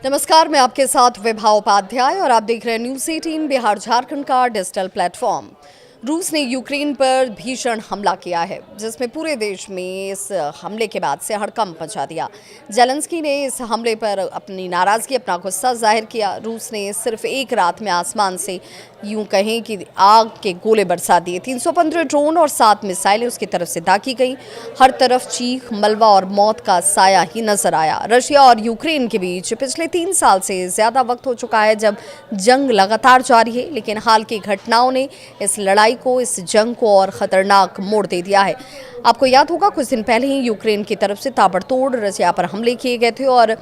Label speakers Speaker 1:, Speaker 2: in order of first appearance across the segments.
Speaker 1: नमस्कार, मैं आपके साथ विभा उपाध्याय और आप देख रहे हैं न्यूज़ 18 बिहार झारखंड का डिजिटल प्लेटफॉर्म। रूस ने यूक्रेन पर भीषण हमला किया है, जिसमें पूरे देश में इस हमले के बाद से हड़कंप मचा दिया। जेलेंस्की ने इस हमले पर अपनी नाराजगी, अपना गुस्सा जाहिर किया। रूस ने सिर्फ एक रात में आसमान से यूं कहें कि आग के गोले बरसा दिए। 315 ड्रोन और 7 मिसाइलें उसकी तरफ से दागी गई। हर तरफ चीख, मलबा और मौत का साया ही नजर आया। रशिया और यूक्रेन के बीच पिछले 3 साल से ज्यादा वक्त हो चुका है जब जंग लगातार जारी है, लेकिन हाल की घटनाओं ने इस लड़ाई को, इस जंग को और खतरनाक मोड़ दे दिया है। आपको याद होगा, कुछ दिन पहले ही यूक्रेन की तरफ से ताबड़तोड़ रशिया पर हमले किए गए थे और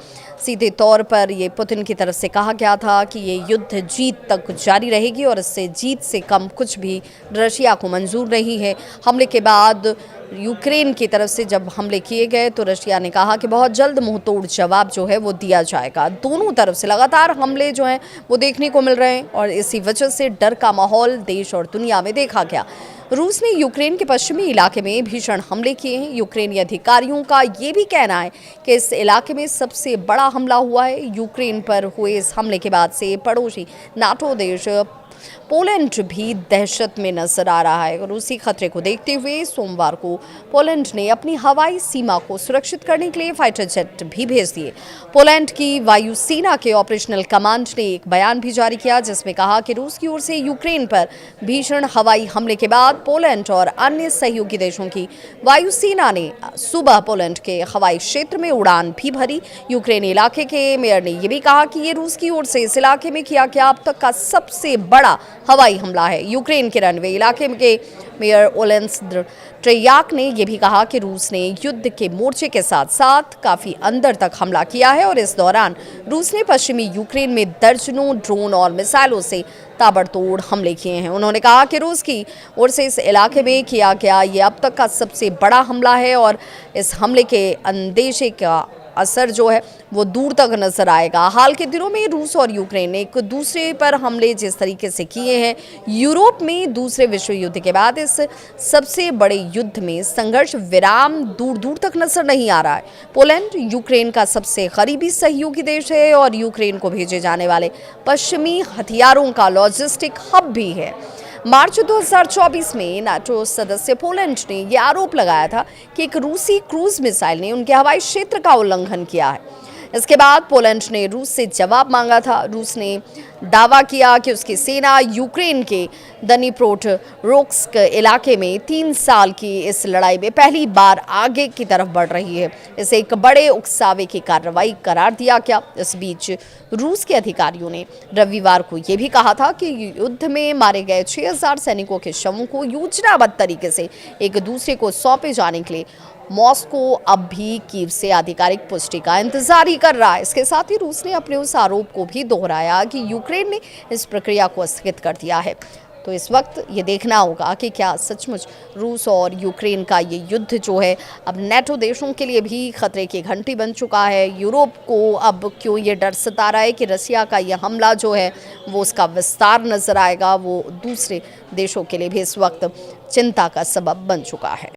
Speaker 1: सीधे तौर पर ये पुतिन की तरफ से कहा गया था कि ये युद्ध जीत तक जारी रहेगी और इससे जीत से कम कुछ भी रशिया को मंजूर नहीं है। हमले के बाद यूक्रेन की तरफ से जब हमले किए गए तो रशिया ने कहा कि बहुत जल्द मुंहतोड़ जवाब जो है वो दिया जाएगा। दोनों तरफ से लगातार हमले जो हैं वो देखने को मिल रहे हैं और इसी वजह से डर का माहौल देश और दुनिया में देखा गया। रूस ने यूक्रेन के पश्चिमी इलाके में भीषण हमले किए हैं। यूक्रेनी अधिकारियों का ये भी कहना है कि इस इलाके में सबसे बड़ा हमला हुआ है। यूक्रेन पर हुए इस हमले के बाद से पड़ोसी नाटो देश पोलैंड भी दहशत में नजर आ रहा है। रूसी खतरे को देखते हुए सोमवार को पोलैंड ने अपनी हवाई सीमा को सुरक्षित करने के लिए फाइटर जेट भी भेज दिए। पोलैंड की वायुसेना के ऑपरेशनल कमांड ने एक बयान भी जारी किया, जिसमें कहा कि रूस की ओर से यूक्रेन पर भीषण हवाई हमले के बाद पोलैंड और अन्य सहयोगी देशों की वायुसेना ने सुबह पोलैंड के हवाई क्षेत्र में उड़ान भी भरी। यूक्रेनी इलाके के मेयर ने यह भी कहा कि ये रूस की ओर से इस इलाके में किया गया अब तक का सबसे बड़ा हवाई हमला है। यूक्रेन के रनवे इलाके के मेयर ओलेंस्द्र ट्रेयाक ने यह भी कहा कि रूस ने युद्ध के मोर्चे के साथ साथ काफी अंदर तक हमला किया है और इस दौरान रूस ने पश्चिमी यूक्रेन में दर्जनों ड्रोन और मिसाइलों से ताबड़तोड़ हमले किए हैं। उन्होंने कहा कि रूस की ओर से इस इलाके में किया गया ये अब तक का सबसे बड़ा हमला है और इस हमले के अंदेशे का असर जो है वो दूर तक नजर आएगा। हाल के दिनों में रूस और यूक्रेन ने एक दूसरे पर हमले जिस तरीके से किए हैं, यूरोप में दूसरे विश्व युद्ध के बाद इस सबसे बड़े युद्ध में संघर्ष विराम दूर दूर तक नजर नहीं आ रहा है। पोलैंड यूक्रेन का सबसे करीबी सहयोगी देश है और यूक्रेन को भेजे जाने वाले पश्चिमी हथियारों का लॉजिस्टिक हब भी है। मार्च 2024 में नाटो सदस्य पोलैंड ने यह आरोप लगाया था कि एक रूसी क्रूज मिसाइल ने उनके हवाई क्षेत्र का उल्लंघन किया है। इसके बाद पोलैंड ने रूस से जवाब मांगा था। रूस ने दावा किया कि उसकी सेना यूक्रेन के दनीप्रोटरोव्स्क इलाके में 3 साल की इस लड़ाई में पहली बार आगे की तरफ बढ़ रही है। इसे एक बड़े उकसावे की कार्रवाई करार दिया गया। इस बीच रूस के अधिकारियों ने रविवार को यह भी कहा था कि युद्ध में मारे गए 6000 सैनिकों के शवों को योजनाबद्ध तरीके से एक दूसरे को सौंपे जाने के लिए मॉस्को अब भी कीव से आधिकारिक पुष्टि का इंतजार ही कर रहा है। इसके साथ ही रूस ने अपने उस आरोप को भी दोहराया कि यूक्रेन ने इस प्रक्रिया को स्थगित कर दिया है। तो इस वक्त ये देखना होगा कि क्या सचमुच रूस और यूक्रेन का ये युद्ध जो है अब नेटो देशों के लिए भी खतरे की घंटी बन चुका है। यूरोप को अब क्यों ये डर सता रहा है कि रशिया का ये हमला जो है वो उसका विस्तार नजर आएगा, वो दूसरे देशों के लिए भी इस वक्त चिंता का सबब बन चुका है।